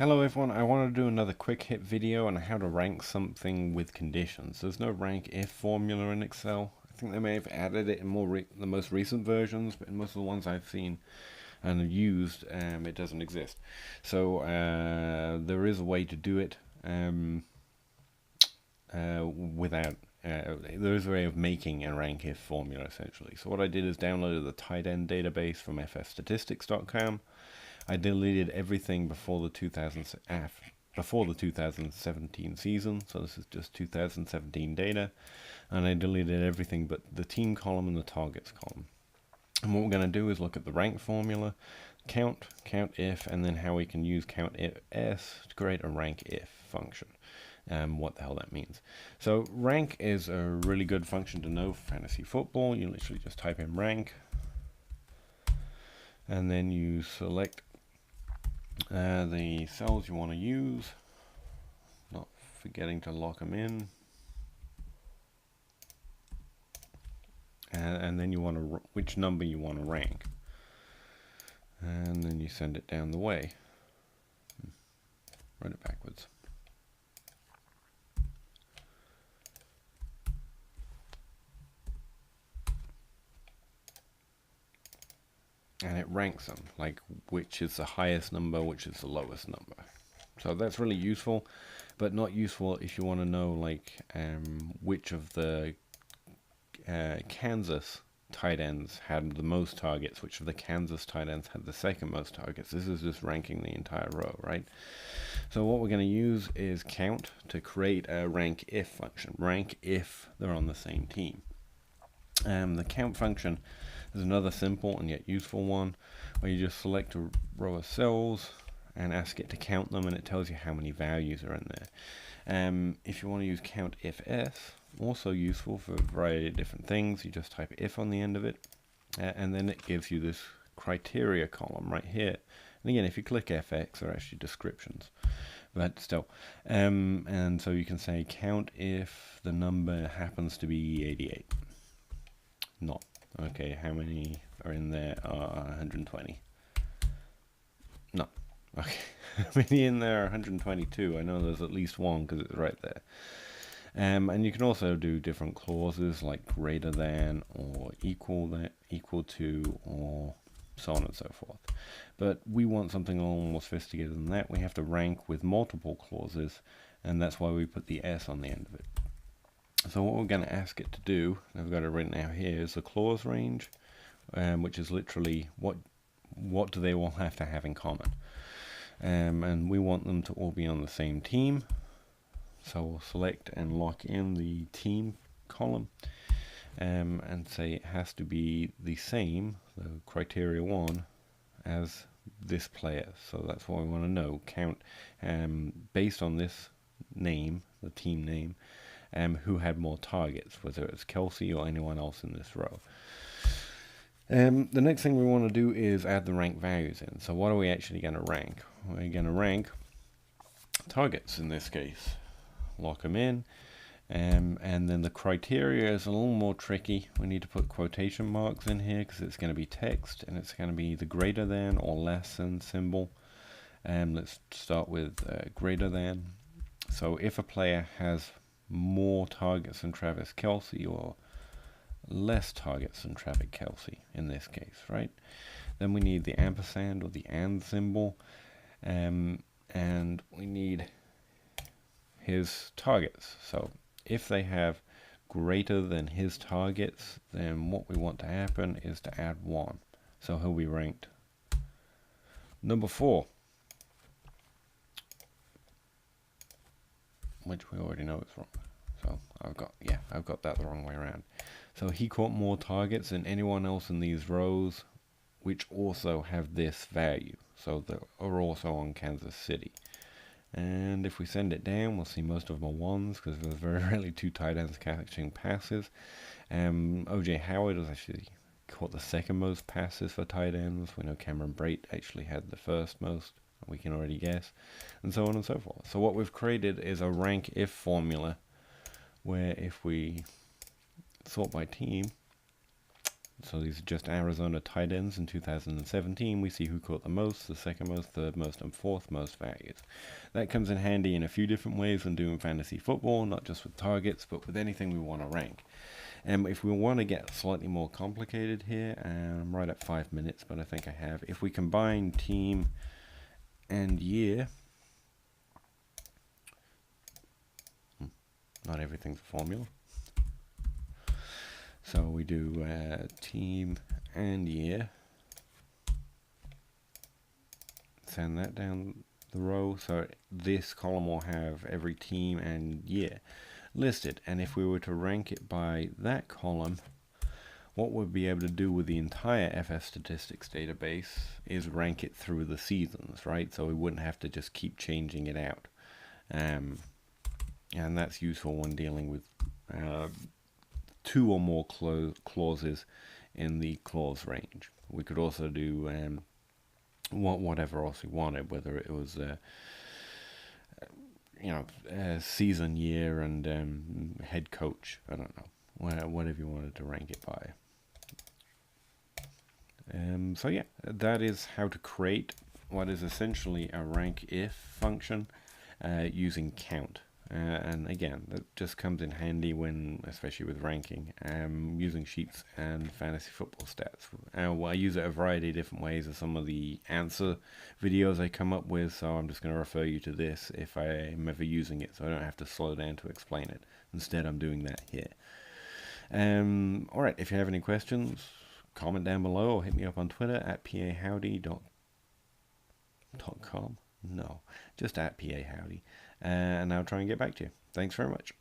Hello everyone, I want to do another quick hit video on how to rank something with conditions. There's no rank if formula in Excel. I think they may have added it in the most recent versions, but in most of the ones I've seen and used, it doesn't exist. So there is a way to do it without. There is a way of making a rank if formula essentially. So what I did is downloaded the tight end database from ffstatistics.com. I deleted everything before the 2017 season, so this is just 2017 data, and I deleted everything but the team column and the targets column. And what we're going to do is look at the rank formula, count if, and then how we can use countif to create a rank if function. What the hell that means. So rank is a really good function to know for fantasy football. You literally just type in rank, and then you select the cells you want to use, not forgetting to lock them in, and then you want to which number you want to rank, and then you send it down the way. Write it backwards. And it ranks them, like which is the highest number, which is the lowest number. So that's really useful, but not useful if you want to know like which of the Kansas tight ends had the most targets, which of the Kansas tight ends had the second most targets. This is just ranking the entire row, right? So what we're going to use is count to create a rank if function. Rank if they're on the same team. The count function is another simple and yet useful one, where you just select a row of cells and ask it to count them, and it tells you how many values are in there. If you want to use countif, also useful for a variety of different things, you just type if on the end of it, and then it gives you this criteria column right here. And again, if you click FX, they're actually descriptions, but still. And so you can say count if the number happens to be 88. Not. Okay, how many are in there? 120. No. Okay. How many in there are 122? I know there's at least one because it's right there. And you can also do different clauses like greater than or equal to, or so on and so forth. But we want something a little more sophisticated than that. We have to rank with multiple clauses, and that's why we put the S on the end of it. So what we're going to ask it to do, I've got it written out here, is the clause range, which is literally what do they all have to have in common. And we want them to all be on the same team. So we'll select and lock in the team column, and say it has to be the same, the criteria 1, as this player. So that's what we want to know. Count based on this name, the team name, who had more targets, whether it's Kelsey or anyone else in this row. The next thing we want to do is add the rank values in. So what are we actually going to rank? We're going to rank targets in this case. Lock them in. And then the criteria is a little more tricky. We need to put quotation marks in here because it's going to be text, and it's going to be the greater than or less than symbol. Let's start with greater than. So if a player has more targets than Travis Kelsey, or less targets than Travis Kelsey in this case, right? Then we need the ampersand or the and symbol, and we need his targets. So if they have greater than his targets, then what we want to happen is to add 1. So he'll be ranked number 4. Which we already know is wrong. So I've got that the wrong way around. So he caught more targets than anyone else in these rows, which also have this value. So they are also on Kansas City. And if we send it down, we'll see most of them are 1s because there's very rarely 2 tight ends catching passes. O.J. Howard has actually caught the second most passes for tight ends. We know Cameron Brate actually had the first most. We can already guess, and so on and so forth. So what we've created is a rank if formula, where if we sort by team, So these are just Arizona tight ends in 2017. We see who caught the most, the second most, third most, and fourth most values. That comes in handy in a few different ways when doing fantasy football, not just with targets, but with anything we want to rank. And if we want to get slightly more complicated here, I'm right at 5 minutes, but I think I have. If we combine team and year, not everything's a formula. So we do team and year. Send that down the row. So this column will have every team and year listed. And if we were to rank it by that column, what we'll be able to do with the entire FS statistics database is rank it through the seasons, right? So we wouldn't have to just keep changing it out. And that's useful when dealing with 2 or more clauses in the clause range. We could also do whatever else we wanted, whether it was season, year, and head coach. I don't know, whatever you wanted to rank it by. So yeah, that is how to create what is essentially a rank if function using count. And again, that just comes in handy when, especially with ranking, using sheets and fantasy football stats. I use it a variety of different ways as some of the answer videos I come up with, so I'm just going to refer you to this if I'm ever using it, so I don't have to slow down to explain it. Instead, I'm doing that here. Alright, if you have any questions, comment down below or hit me up on Twitter at pahowdy.com. No, just at pahowdy. And I'll try and get back to you. Thanks very much.